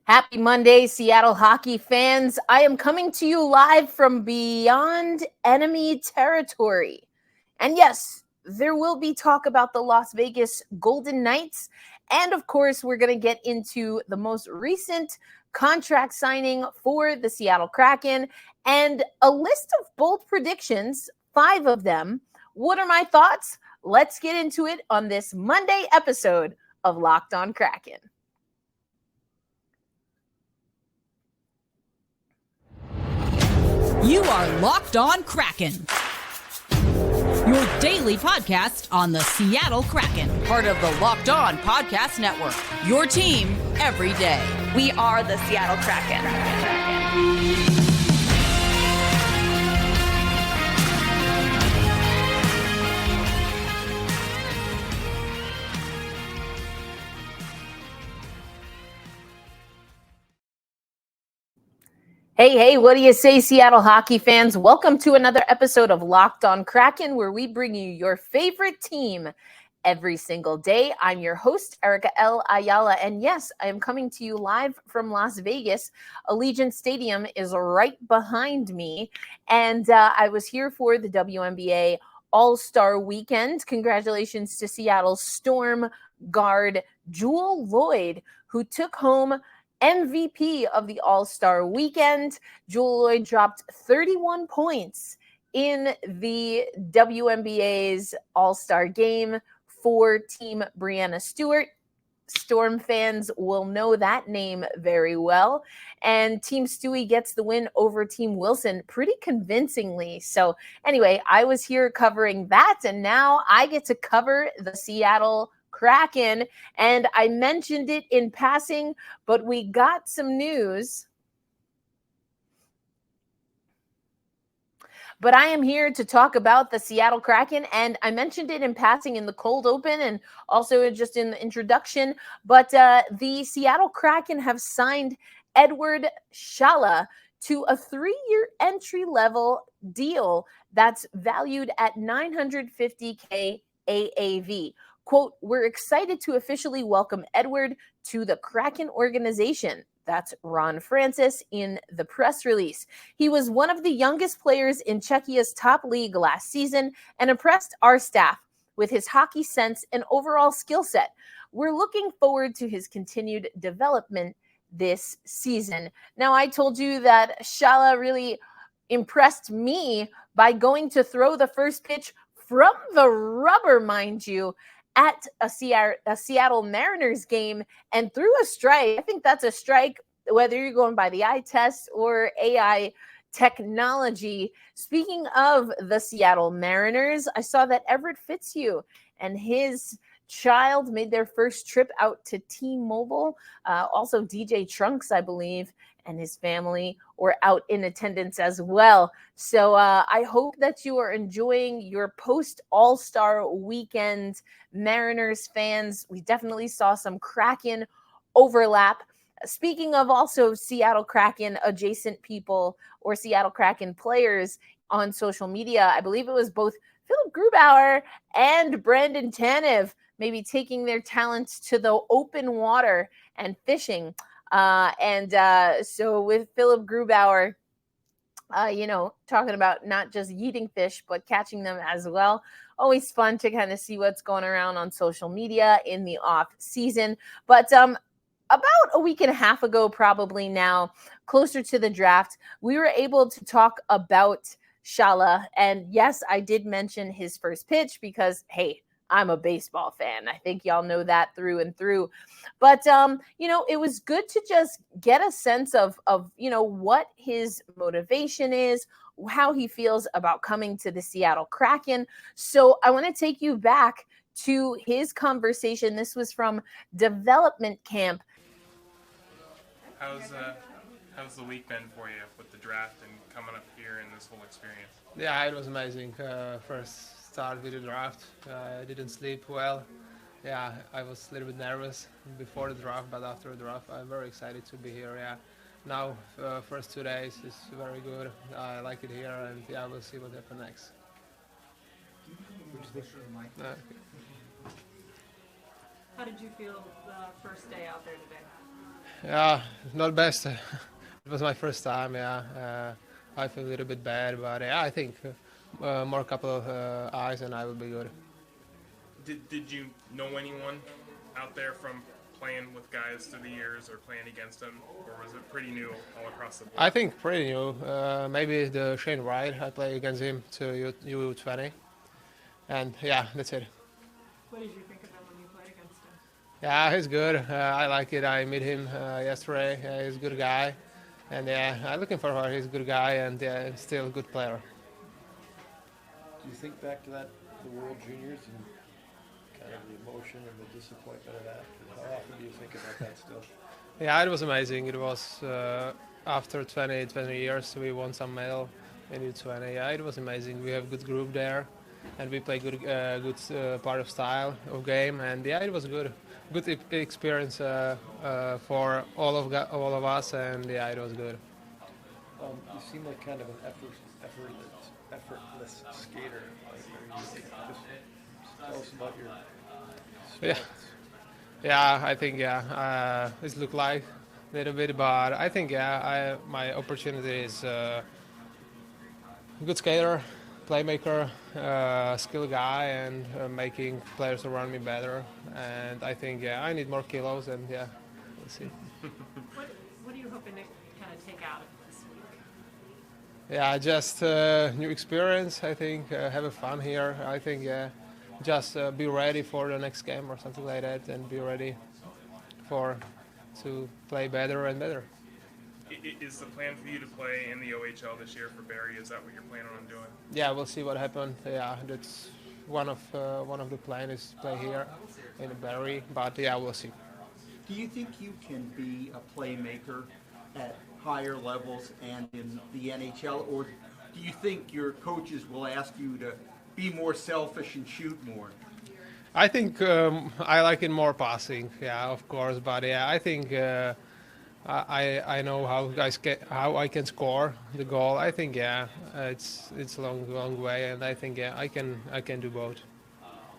Happy Monday, Seattle hockey fans. I am coming to you live from beyond enemy territory. And yes, there will be talk about the Las Vegas Golden Knights. And of course, we're going to get into the most recent contract signing for the Seattle Kraken and a list of bold predictions, 5 of them. What are my thoughts? Let's get into it on this Monday episode of Locked On Kraken. You are Locked On Kraken, your daily podcast on the Seattle Kraken, part of the Locked On Podcast Network, your team every day. We are the Seattle Kraken. Hey, what do you say, Seattle hockey fans? Welcome to another episode of Locked On Kraken, where we bring you your favorite team every single day. I'm your host, Erica L. Ayala, and yes, I am coming to you live from Las Vegas. Allegiant Stadium is right behind me, and I was here for the WNBA All-Star Weekend. Congratulations to Seattle's Storm guard, Jewel Lloyd, who took home MVP of the All-Star Weekend. Jewel Lloyd dropped 31 points in the WNBA's All-Star game for Team Breanna Stewart. Storm fans will know that name very well. And Team Stewie gets the win over Team Wilson pretty convincingly. So anyway, I was here covering that, and now I get to cover the Seattle Kraken, and I mentioned it in passing, but we got some news. But I am here to talk about the Seattle Kraken, and I mentioned it in passing in the cold open and also just in the introduction, but the Seattle Kraken have signed Eduard Sale to a 3-year entry-level deal that's valued at $950K AAV. Quote, "We're excited to officially welcome Eduard to the Kraken organization." That's Ron Francis in the press release. He was one of the youngest players in Czechia's top league last season and impressed our staff with his hockey sense and overall skill set. We're looking forward to his continued development this season. Now, I told you that Shala really impressed me by going to throw the first pitch from the rubber, mind you, at a Seattle Mariners game and threw a strike. I think that's a strike, whether you're going by the eye test or AI technology. Speaking of the Seattle Mariners, I saw that Everett Fitzhugh and his child made their first trip out to T-Mobile. Also, DJ Trunks, I believe, and his family were out in attendance as well. So I hope that you are enjoying your post-All-Star weekend, Mariners fans. We definitely saw some Kraken overlap. Speaking of also Seattle Kraken adjacent people or Seattle Kraken players on social media, I believe it was both Philip Grubauer and Brandon Tanev maybe taking their talents to the open water and fishing. So with Philip Grubauer, talking about not just eating fish, but catching them as well. Always fun to kind of see what's going around on social media in the off season. But about a week and a half ago, probably now, closer to the draft, we were able to talk about Shala. And yes, I did mention his first pitch because, hey, I'm a baseball fan. I think y'all know that through and through. But, it was good to just get a sense of what his motivation is, how he feels about coming to the Seattle Kraken. So I want to take you back to his conversation. This was from development camp. How's the week been for you with the draft and coming up here and this whole experience? Yeah, it was amazing. First start with the draft. I didn't sleep well. Yeah, I was a little bit nervous before the draft, but after the draft, I'm very excited to be here. Yeah, now first 2 days is very good. I like it here, and yeah, we'll see what happens next. How did you feel the first day out there today? Yeah, not best. It was my first time. Yeah, I feel a little bit bad, but yeah, I think more couple of eyes and I will be good. Did you know anyone out there from playing with guys through the years or playing against them, or was it pretty new all across the board? I think pretty new. Maybe the Shane Wright. I play against him to U20, and yeah, that's it. What did you think of him when you played against him? Yeah, he's good. I like it. I met him yesterday. He's a good guy, and yeah, I'm looking forward. He's a good guy, and yeah, still a good player. Do you think back to the World Juniors and kind of the emotion and the disappointment of that? How often do you think about that still? Yeah, it was amazing. It was after 20 years, we won some medal in U20. Yeah, it was amazing. We have a good group there, and we play good part of style of game. And yeah, it was good experience for all of us. And yeah, it was good. You seem like kind of an effortless skater. Just tell us about your Yeah. Yeah, I think it look like a little bit, but I think my opportunity is good skater, playmaker, skill guy, and making players around me better. And I think I need more kilos, and yeah, we'll see. What are you hoping to kind of take out of this week? Yeah, just new experience. I think have fun here. I think just be ready for the next game or something like that, and be ready to play better and better. Is the plan for you to play in the OHL this year for Barrie? Is that what you're planning on doing? Yeah, we'll see what happens. Yeah, that's one of the plans is to play here in Barrie, but yeah, we'll see. Do you think you can be a playmaker at higher levels and in the NHL, or do you think your coaches will ask you to be more selfish and shoot more? I think I like it more passing. Yeah, of course, but yeah, I think I know how I can score the goal. I think it's a long way, and I think I can do both.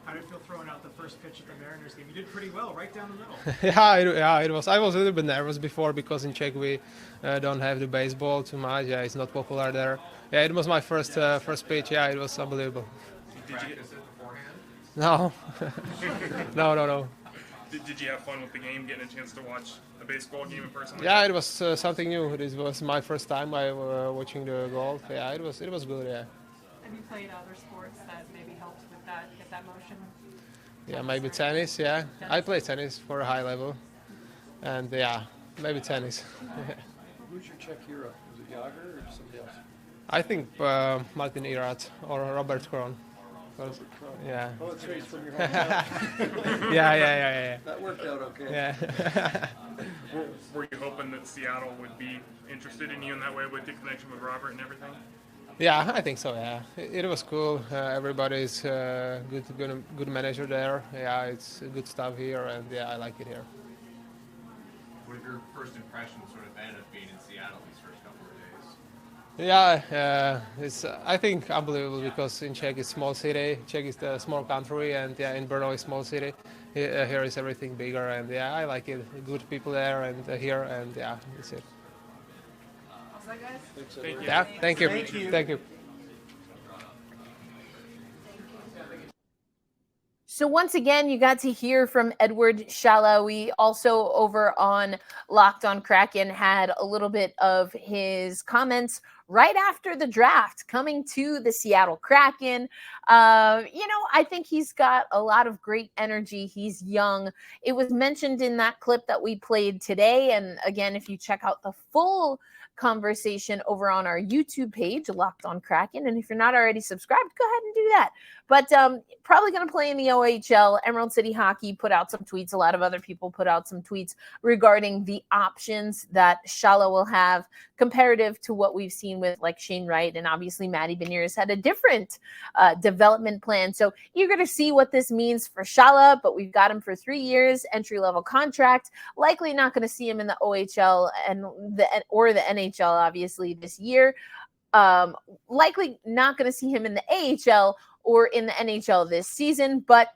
How did it feel throwing out the first pitch at the Mariners game? You did pretty well, right down the middle. Yeah, it was. I was a little bit nervous before because in Czech we don't have the baseball too much. Yeah, it's not popular there. Yeah, it was my first pitch. Yeah, it was unbelievable. Did you practice it beforehand? No, no. Did you have fun with the game, getting a chance to watch a baseball game in person? Yeah, it was something new. This was my first time watching the golf. Yeah, it was good. Yeah. Have you played other sports that maybe helped with that, get that motion? Yeah, maybe tennis. Yeah, I play tennis for a high level, and yeah, maybe tennis. Who's your Czech hero? Was it Jágr or somebody else? I think Martin Irat or Robert Kron. Yeah. Oh, it's right from your hometown. Yeah. That worked out okay. Yeah. Were you hoping that Seattle would be interested in you in that way with the connection with Robert and everything? Yeah, I think so. Yeah, it was cool. Everybody's good manager there. Yeah, it's good stuff here, and yeah, I like it here. What have your first impressions sort of been of being in Seattle these first couple of days? Yeah, it's I think unbelievable because in Czech it's small city. Czech is a small country, and yeah, in Brno is small city. Here is everything bigger, and yeah, I like it. Good people there and here, and yeah, that's it. Guys? Thank you. Yeah, thank you. Thank you. So once again, you got to hear from Eduard Sale. We also over on Locked On Kraken had a little bit of his comments right after the draft coming to the Seattle Kraken. I think he's got a lot of great energy. He's young. It was mentioned in that clip that we played today. And again, if you check out the full conversation over on our YouTube page, Locked On Kraken. And if you're not already subscribed, go ahead and do that. But probably going to play in the OHL. Emerald City Hockey put out some tweets. A lot of other people put out some tweets regarding the options that Shala will have comparative to what we've seen with like Shane Wright. And obviously Matty Beniers had a different development plan. So eager to see what this means for Shala, but we've got him for 3 years, entry-level contract. Likely not going to see him in the OHL or the NHL, obviously, this year. Likely not going to see him in the AHL or in the NHL this season, but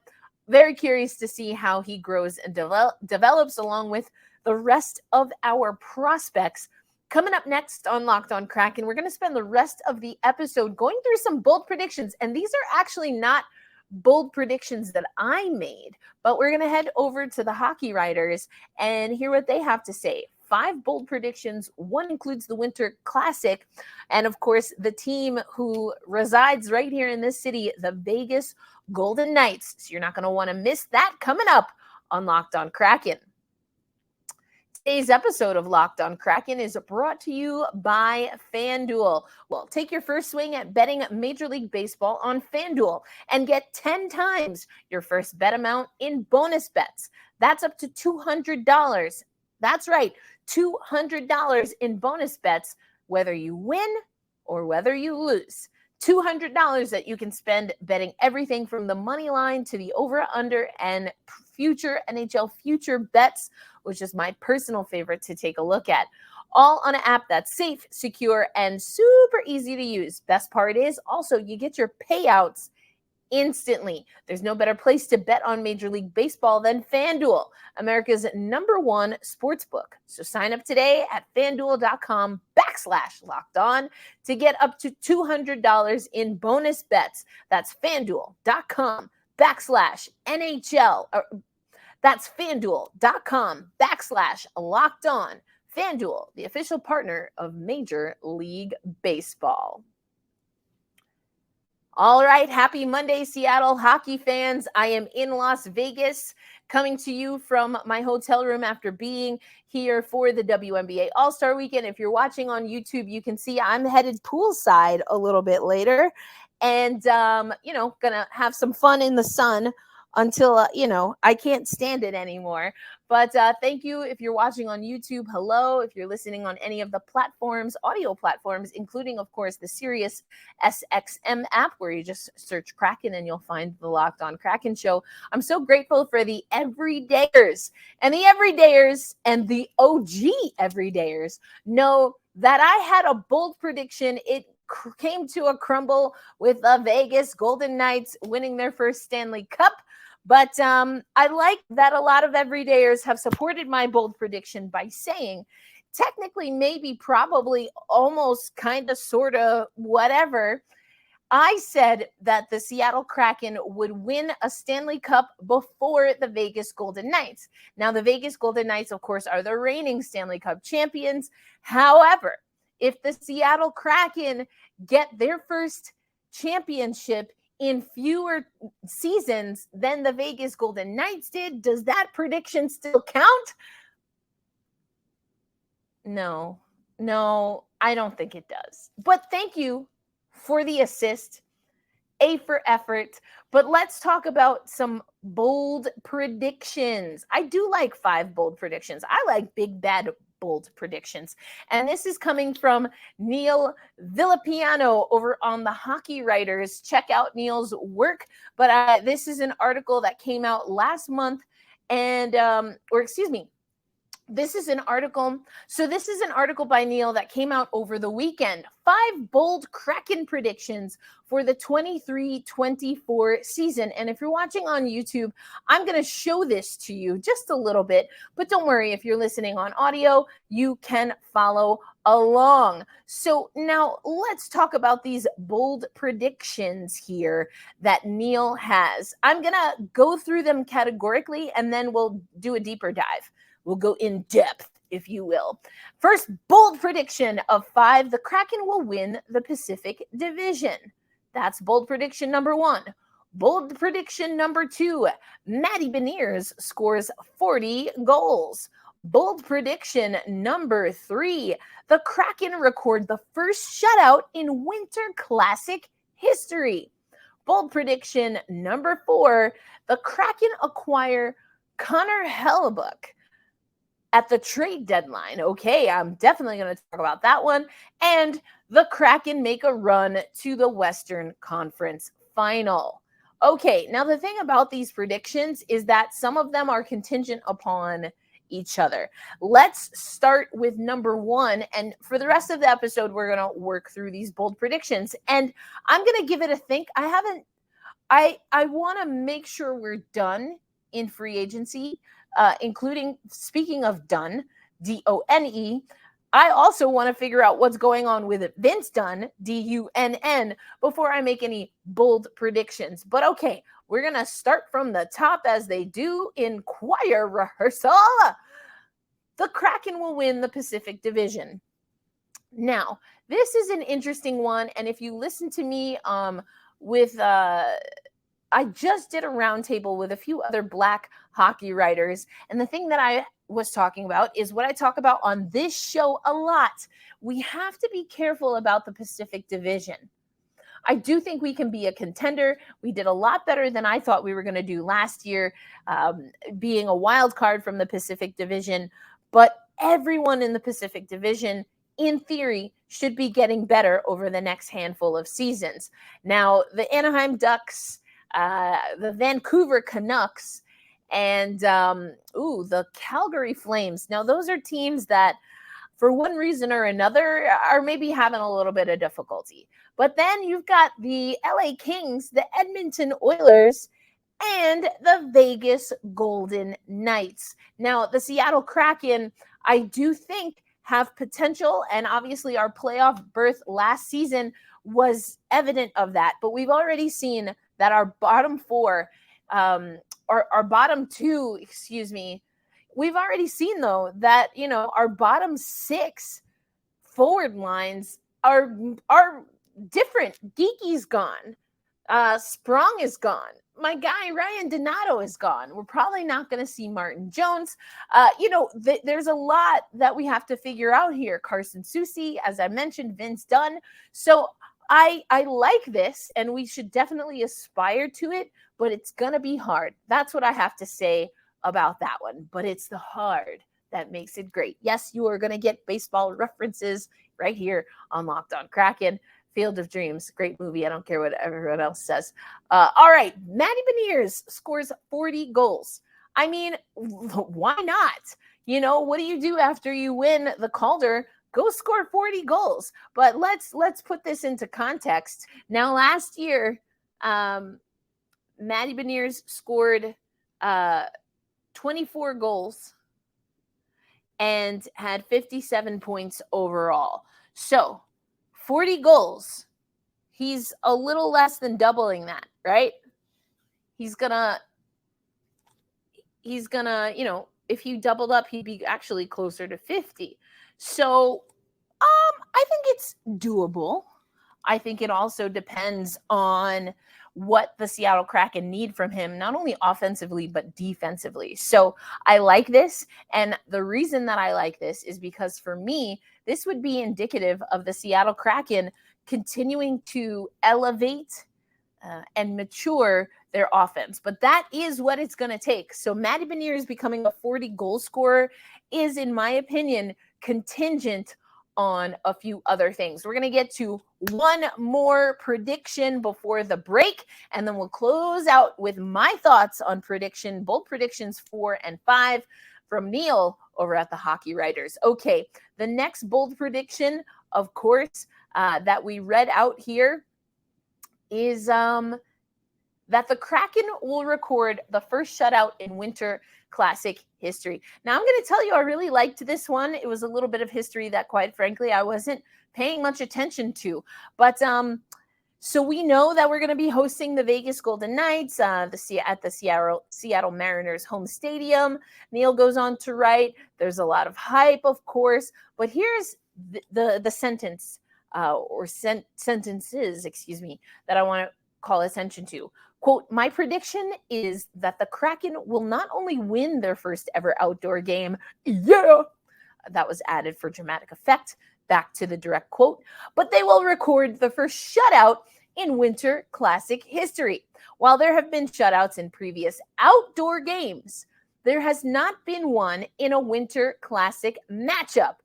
very curious to see how he grows and develops along with the rest of our prospects. Coming up next on Locked On Kraken, we're going to spend the rest of the episode going through some bold predictions. And these are actually not bold predictions that I made, but we're going to head over to the hockey writers and hear what they have to say. 5 bold predictions. One includes the Winter Classic. And of course, the team who resides right here in this city, the Vegas Golden Knights. So you're not going to want to miss that coming up on Locked On Kraken. Today's episode of Locked On Kraken is brought to you by FanDuel. Well, take your first swing at betting Major League Baseball on FanDuel and get 10 times your first bet amount in bonus bets. That's up to $200. That's right, $200 in bonus bets, whether you win or whether you lose. $200 that you can spend betting everything from the money line to the over, under, and future NHL future bets, which is my personal favorite to take a look at. All on an app that's safe, secure, and super easy to use. Best part is also you get your payouts instantly. There's no better place to bet on Major League Baseball than FanDuel, America's #1 sportsbook. So sign up today at FanDuel.com/LockedOn to get up to $200 in bonus bets. That's FanDuel.com/NHL. That's FanDuel.com/LockedOn. FanDuel, the official partner of Major League Baseball. All right, happy Monday, Seattle hockey fans. I am in Las Vegas, coming to you from my hotel room after being here for the WNBA All-Star Weekend. If you're watching on YouTube, you can see I'm headed poolside a little bit later and, gonna have some fun in the sun until, I can't stand it anymore. But thank you if you're watching on YouTube. Hello. If you're listening on any of the platforms, audio platforms, including, of course, the Sirius SXM app, where you just search Kraken and you'll find the Locked On Kraken show. I'm so grateful for the everydayers. And the everydayers and the OG everydayers know that I had a bold prediction. It came to a crumble with the Vegas Golden Knights winning their first Stanley Cup. But I like that a lot of everydayers have supported my bold prediction by saying, technically, maybe, probably, almost, kind of, sort of, whatever. I said that the Seattle Kraken would win a Stanley Cup before the Vegas Golden Knights. Now, the Vegas Golden Knights, of course, are the reigning Stanley Cup champions. However, if the Seattle Kraken get their first championship in fewer seasons than the Vegas Golden Knights did, does that prediction still count? No, I don't think it does. But thank you for the assist. A for effort. But let's talk about some bold predictions. I do like 5 bold predictions. I like big, bad, bold predictions. And this is coming from Neil Villapiano over on the Hockey Writers. Check out Neil's work. But this is an article that came out last month. And, this is an article. So this is an article by Neil that came out over the weekend. 5 bold Kraken predictions for the 23-24 season. And if you're watching on YouTube, I'm going to show this to you just a little bit. But don't worry, if you're listening on audio, you can follow along. So now let's talk about these bold predictions here that Neil has. I'm going to go through them categorically, and then we'll do a deeper dive. We'll go in depth, if you will. First bold prediction of 5, the Kraken will win the Pacific Division. That's bold prediction number 1. Bold prediction number 2, Matty Beniers scores 40 goals. Bold prediction number 3, the Kraken record the first shutout in Winter Classic history. Bold prediction number 4, the Kraken acquire Connor Hellebuyck at the trade deadline. Okay, I'm definitely going to talk about that one. And the Kraken make a run to the Western Conference Final. Okay, now the thing about these predictions is that some of them are contingent upon each other. Let's start with number 1. And for the rest of the episode, we're going to work through these bold predictions. And I'm going to give it a think. I I want to make sure we're done in free agency, including, speaking of done, D-O-N-E, I also want to figure out what's going on with Vince Dunn, D-U-N-N, before I make any bold predictions. But okay, we're going to start from the top as they do in choir rehearsal. The Kraken will win the Pacific Division. Now, this is an interesting one, and if you listen to me I just did a roundtable with a few other Black hockey writers, and the thing that I was talking about is what I talk about on this show a lot. We have to be careful about the Pacific Division. I do think we can be a contender. We did a lot better than I thought we were going to do last year, being a wild card from the Pacific Division, but everyone in the Pacific Division, in theory, should be getting better over the next handful of seasons. Now, the Anaheim Ducks, the Vancouver Canucks, and the Calgary Flames. Now, those are teams that, for one reason or another, are maybe having a little bit of difficulty. But then you've got the LA Kings, the Edmonton Oilers, and the Vegas Golden Knights. Now, the Seattle Kraken, I do think, have potential, and obviously our playoff berth last season was evident of that. But we've already seen that our bottom four, our bottom two, we've already seen, though, that, our bottom six forward lines are different. Geeky's gone. Sprong is gone. My guy, Ryan Donato, is gone. We're probably not going to see Martin Jones. There's a lot that we have to figure out here. Carson Soucy, as I mentioned, Vince Dunn. So I like this, and we should definitely aspire to it, but it's going to be hard. That's what I have to say about that one. But it's the hard that makes it great. Yes, you are going to get baseball references right here on Locked On Kraken. Field of Dreams, great movie. I don't care what everyone else says. All right, Matty Beniers scores 40 goals. I mean, why not? What do you do after you win the Calder? Go score 40 goals. But let's put this into context. Now, last year, Matty Beniers scored 24 goals and had 57 points overall. So 40 goals, he's a little less than doubling that, right? He's gonna, if you doubled up, he'd be actually closer to 50. So, I think it's doable. I think it also depends on what the Seattle Kraken need from him, not only offensively, but defensively. So I like this. And the reason that I like this is because, for me, this would be indicative of the Seattle Kraken continuing to elevate and mature their offense. But that is what it's going to take. So Matty Beniers becoming a 40 goal scorer is, in my opinion, contingent on a few other things. We're going to get to one more prediction before the break, and then we'll close out with my thoughts on bold predictions 4 and 5 from Neil over at the Hockey Writers. Okay, the next bold prediction, of course, that we read out here is that the Kraken will record the first shutout in Winter Classic history. Now, I'm going to tell you, I really liked this one. It was a little bit of history that, quite frankly, I wasn't paying much attention to. But so we know that we're going to be hosting the Vegas Golden Knights at the Seattle Mariners home stadium. Neil goes on to write, there's a lot of hype, of course, but here's the sentence sentences, that I want to call attention to. Quote, my prediction is that the Kraken will not only win their first ever outdoor game, that was added for dramatic effect, back to the direct quote, but they will record the first shutout in Winter Classic history. While there have been shutouts in previous outdoor games, there has not been one in a Winter Classic matchup.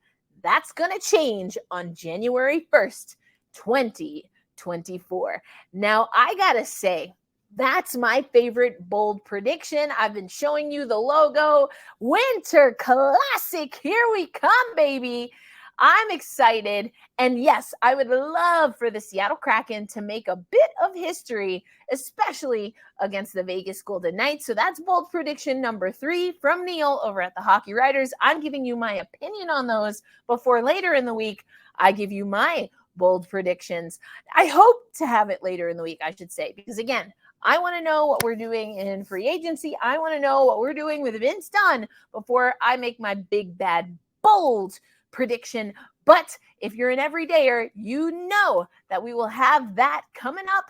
That's going to change on January 1st, 2024. Now, I got to say, that's my favorite bold prediction. I've been showing you the logo. Winter Classic. Here we come, baby. I'm excited. And yes, I would love for the Seattle Kraken to make a bit of history, especially against the Vegas Golden Knights. So that's bold prediction number 3 from Neil over at the Hockey Writers. I'm giving you my opinion on those before later in the week I give you my bold predictions. I hope to have it later in the week, I should say, because again, I want to know what we're doing in free agency. I want to know what we're doing with Vince Dunn before I make my big, bad, bold prediction. But if you're an everydayer, you know that we will have that coming up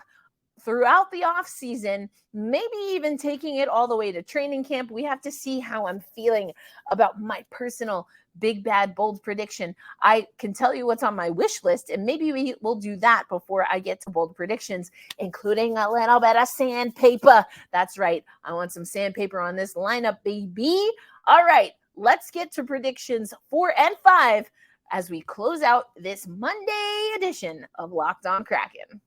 throughout the off season, maybe even taking it all the way to training camp. We have to see how I'm feeling about my personal big, bad, bold prediction. I can tell you what's on my wish list, and maybe we will do that before I get to bold predictions, including a little bit of sandpaper. That's right. I want some sandpaper on this lineup, baby. All right, let's get to predictions 4 and 5 as we close out this Monday edition of Locked On Kraken.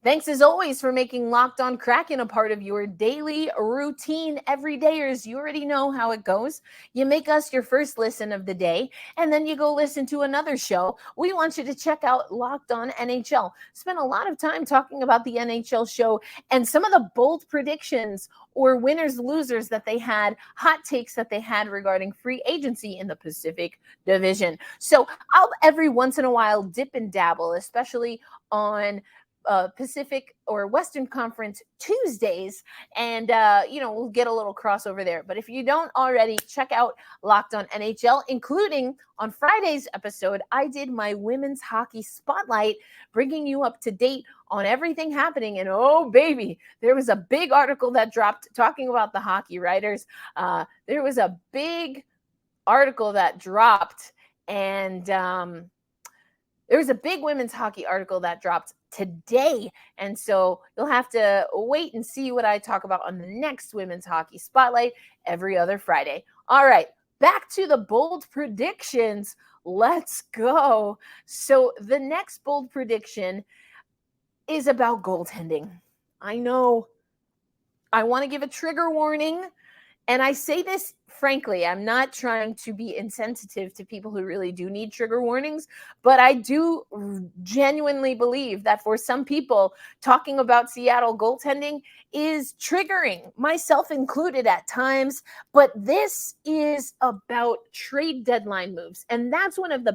Thanks as always for making Locked On Kraken a part of your daily routine. Everydayers, you already know how it goes. You make us your first listen of the day, and then you go listen to another show. We want you to check out Locked On NHL. Spent a lot of time talking about the NHL show and some of the bold predictions or winners, losers that they had, hot takes that they had regarding free agency in the Pacific Division. So I'll every once in a while dip and dabble, especially on Pacific or Western Conference Tuesdays, and we'll get a little crossover there. But if you don't already, check out Locked On NHL, including on Friday's episode, I did my women's hockey spotlight, bringing you up to date on everything happening. And oh baby, there was a big article that dropped talking about the Hockey Writers. There was a big article that dropped, and there was a big women's hockey article that dropped today. And so you'll have to wait and see what I talk about on the next women's hockey spotlight every other Friday. All right, back to the bold predictions. Let's go. So the next bold prediction is about goaltending. I know I want to give a trigger warning. And I say this frankly, I'm not trying to be insensitive to people who really do need trigger warnings, but I do genuinely believe that for some people, talking about Seattle goaltending is triggering, myself included at times. But this is about trade deadline moves. And that's one of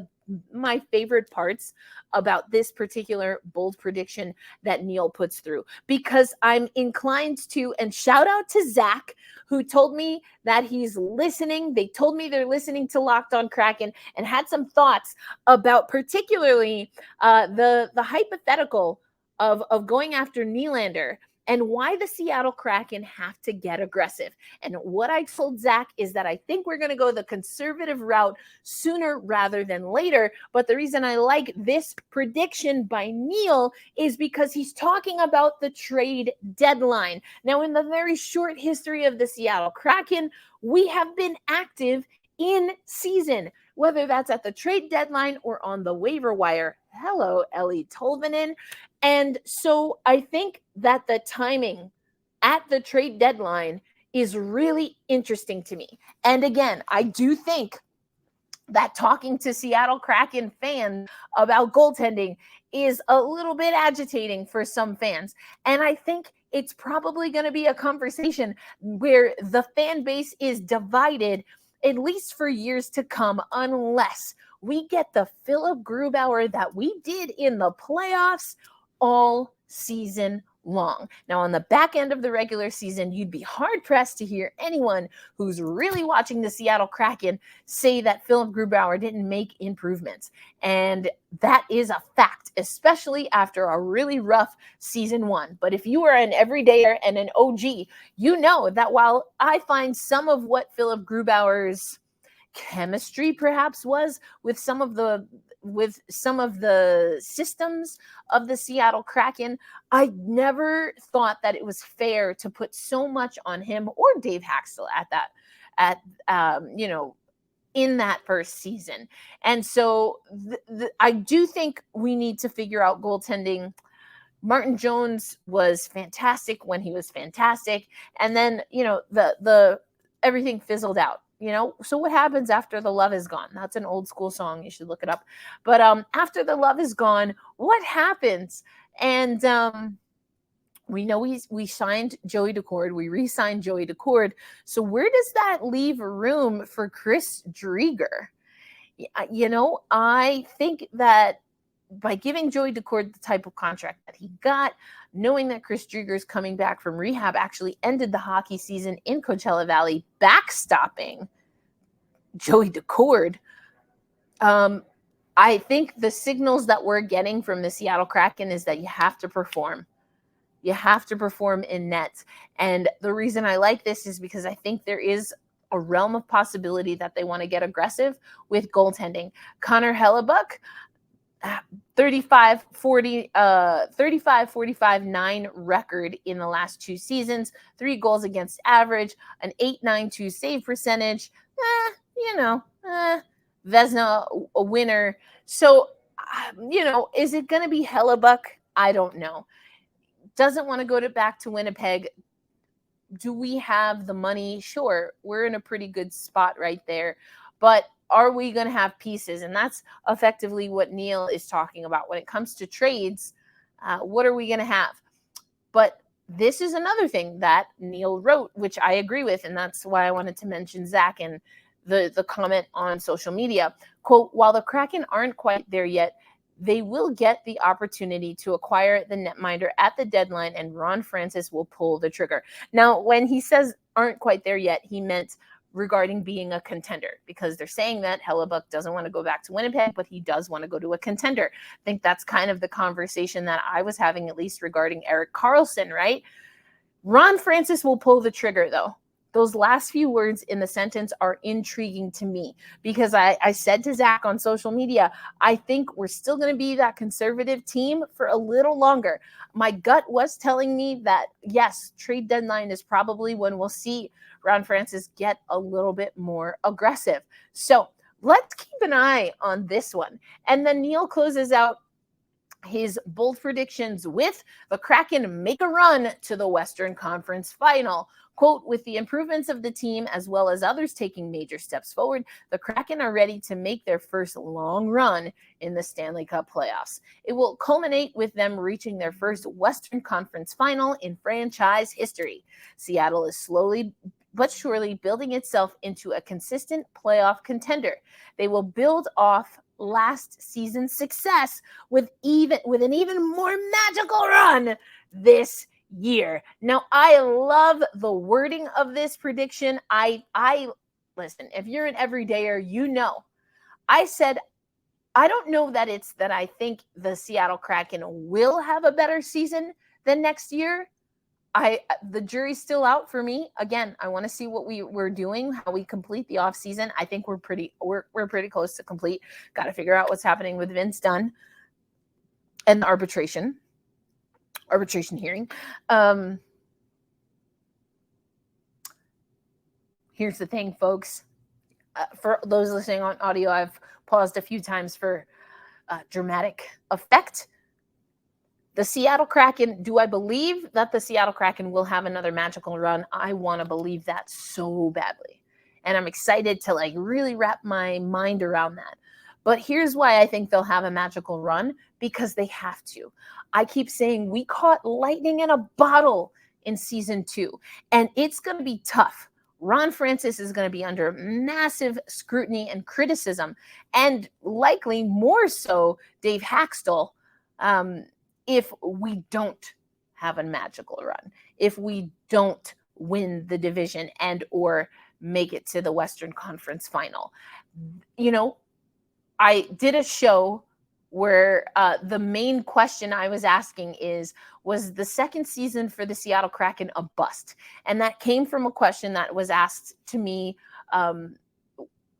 my favorite parts about this particular bold prediction that Neil puts through, because I'm inclined to, and shout out to Zach, who told me that he's listening. They told me they're listening to Locked On Kraken and had some thoughts about particularly the hypothetical of going after Nylander and why the Seattle Kraken have to get aggressive. And what I told Zach is that I think we're going to go the conservative route sooner rather than later. But the reason I like this prediction by Neil is because he's talking about the trade deadline. Now, in the very short history of the Seattle Kraken, we have been active in season, whether that's at the trade deadline or on the waiver wire. Hello, Ellie Tolvanen. And so I think that the timing at the trade deadline is really interesting to me. And again, I do think that talking to Seattle Kraken fans about goaltending is a little bit agitating for some fans. And I think it's probably going to be a conversation where the fan base is divided, at least for years to come, unless we get the Philip Grubauer that we did in the playoffs all season long. Now, on the back end of the regular season, you'd be hard-pressed to hear anyone who's really watching the Seattle Kraken say that Philip Grubauer didn't make improvements. And that is a fact, especially after a really rough season 1. But if you are an everydayer and an OG, you know that while I find some of what Philip Grubauer's chemistry perhaps was with some of the systems of the Seattle Kraken, I never thought that it was fair to put so much on him or Dave Haxtell in that first season. And so I do think we need to figure out goaltending. Martin Jones was fantastic when he was fantastic. And then, the everything fizzled out. So what happens after the love is gone? That's an old school song. You should look it up. But after the love is gone, what happens? And we know we signed Joey Decord. We re-signed Joey Decord. So where does that leave room for Chris Driedger? I think that by giving Joey Decord the type of contract that he got, knowing that Chris Driedger is coming back from rehab, actually ended the hockey season in Coachella Valley, backstopping Joey Decord. I think the signals that we're getting from the Seattle Kraken is that you have to perform. You have to perform in net. And the reason I like this is because I think there is a realm of possibility that they want to get aggressive with goaltending. Connor Hellebuck, 35-45-9 record in the last 2 seasons, 3 goals against average, an .892 save percentage, Vezina a winner. So, is it going to be Hellebuck? I don't know. Doesn't want to go back to Winnipeg. Do we have the money? Sure, we're in a pretty good spot right there. But are we going to have pieces? And that's effectively what Neil is talking about. When it comes to trades, what are we going to have? But this is another thing that Neil wrote, which I agree with, and that's why I wanted to mention Zach and the comment on social media. Quote, while the Kraken aren't quite there yet, they will get the opportunity to acquire the netminder at the deadline, and Ron Francis will pull the trigger. Now, when he says aren't quite there yet, he meant regarding being a contender, because they're saying that Hellebuck doesn't want to go back to Winnipeg, but he does want to go to a contender. I think that's kind of the conversation that I was having, at least regarding Erik Karlsson, right? Ron Francis will pull the trigger, though. Those last few words in the sentence are intriguing to me, because I said to Zach on social media, I think we're still going to be that conservative team for a little longer. My gut was telling me that, yes, trade deadline is probably when we'll see Ron Francis get a little bit more aggressive. So let's keep an eye on this one. And then Neil closes out his bold predictions with the Kraken make a run to the Western Conference Final. Quote, with the improvements of the team as well as others taking major steps forward, the Kraken are ready to make their first long run in the Stanley Cup playoffs. It will culminate with them reaching their first Western Conference Final in franchise history. Seattle is slowly but surely building itself into a consistent playoff contender. They will build off last season's success with an even more magical run this year. Now, I love the wording of this prediction. I listen, if you're an everydayer, I said, I don't know that it's that I think the Seattle Kraken will have a better season than next year. The jury's still out for me. Again, I want to see what we're doing, how we complete the offseason. I think we're pretty close to complete. Got to figure out what's happening with Vince Dunn and the arbitration hearing. Here's the thing, folks. For those listening on audio, I've paused a few times for dramatic effect. The Seattle Kraken, do I believe that the Seattle Kraken will have another magical run? I want to believe that so badly. And I'm excited to really wrap my mind around that. But here's why I think they'll have a magical run, because they have to. I keep saying we caught lightning in a bottle in season 2, and it's going to be tough. Ron Francis is going to be under massive scrutiny and criticism, and likely more so Dave Haxtell, if we don't have a magical run, if we don't win the division and or make it to the Western Conference Final. I did a show where the main question I was asking was the second season for the Seattle Kraken a bust? And that came from a question that was asked to me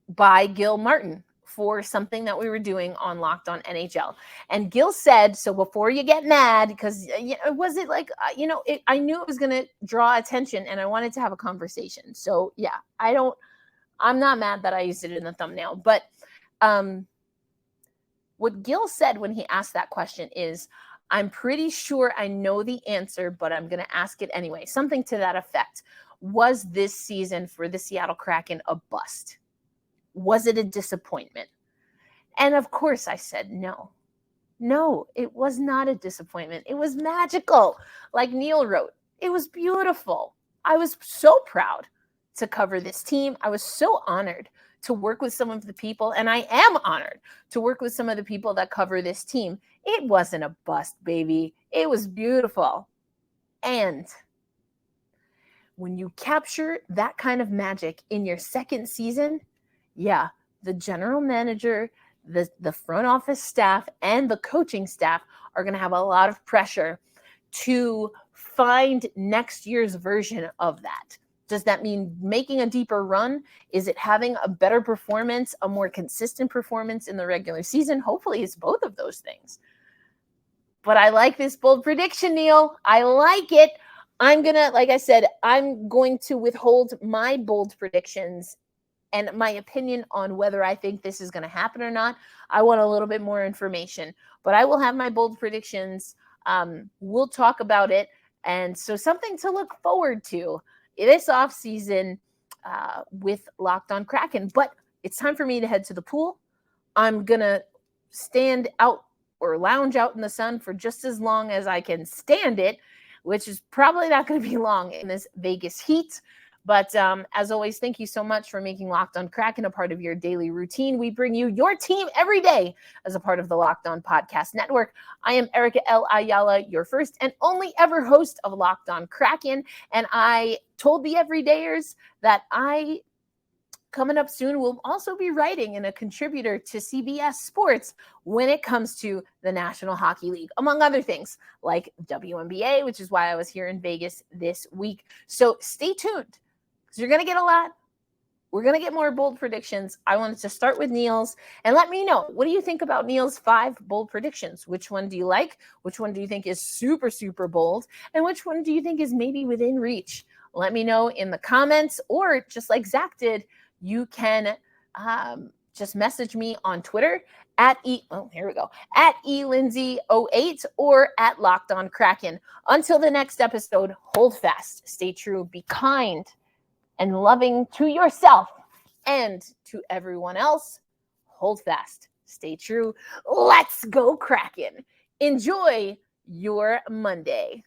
by Gil Martin for something that we were doing on Locked On NHL. And Gil said, so before you get mad, because was it I knew it was going to draw attention and I wanted to have a conversation. So yeah, I'm not mad that I used it in the thumbnail, but what Gil said when he asked that question is, I'm pretty sure I know the answer, but I'm going to ask it anyway. Something to that effect. Was this season for the Seattle Kraken a bust? Was it a disappointment? And of course I said no. No, it was not a disappointment. It was magical. Like Neil wrote, it was beautiful. I was so proud to cover this team. I was so honored to work with some of the people, and I am honored to work with some of the people that cover this team. It wasn't a bust, baby. It was beautiful. And when you capture that kind of magic in your second season, yeah, the general manager, the front office staff, and the coaching staff are going to have a lot of pressure to find next year's version of that. Does that mean making a deeper run? Is it having a better performance, a more consistent performance in the regular season? Hopefully it's both of those things. But I like this bold prediction, Neil. I like it. Like I said, I'm going to withhold my bold predictions and my opinion on whether I think this is going to happen or not. I want a little bit more information, but I will have my bold predictions. We'll talk about it. And so something to look forward to this offseason with Locked On Kraken. But it's time for me to head to the pool. I'm going to stand out or lounge out in the sun for just as long as I can stand it, which is probably not going to be long in this Vegas heat. But as always, thank you so much for making Locked On Kraken a part of your daily routine. We bring you your team every day as a part of the Locked On Podcast Network. I am Erica L. Ayala, your first and only ever host of Locked On Kraken. And I told the everydayers that coming up soon, will also be writing and a contributor to CBS Sports when it comes to the National Hockey League, among other things like WNBA, which is why I was here in Vegas this week. So stay tuned, because you're going to get a lot. We're going to get more bold predictions. I wanted to start with Neil's, and let me know, what do you think about Neil's 5 bold predictions? Which one do you like? Which one do you think is super, super bold? And which one do you think is maybe within reach? Let me know in the comments, or just like Zach did, you can just message me on Twitter at elindsay08 or at Locked On Kraken. Until the next episode, hold fast, stay true, be kind and loving to yourself and to everyone else. Hold fast, stay true. Let's go Kraken. Enjoy your Monday.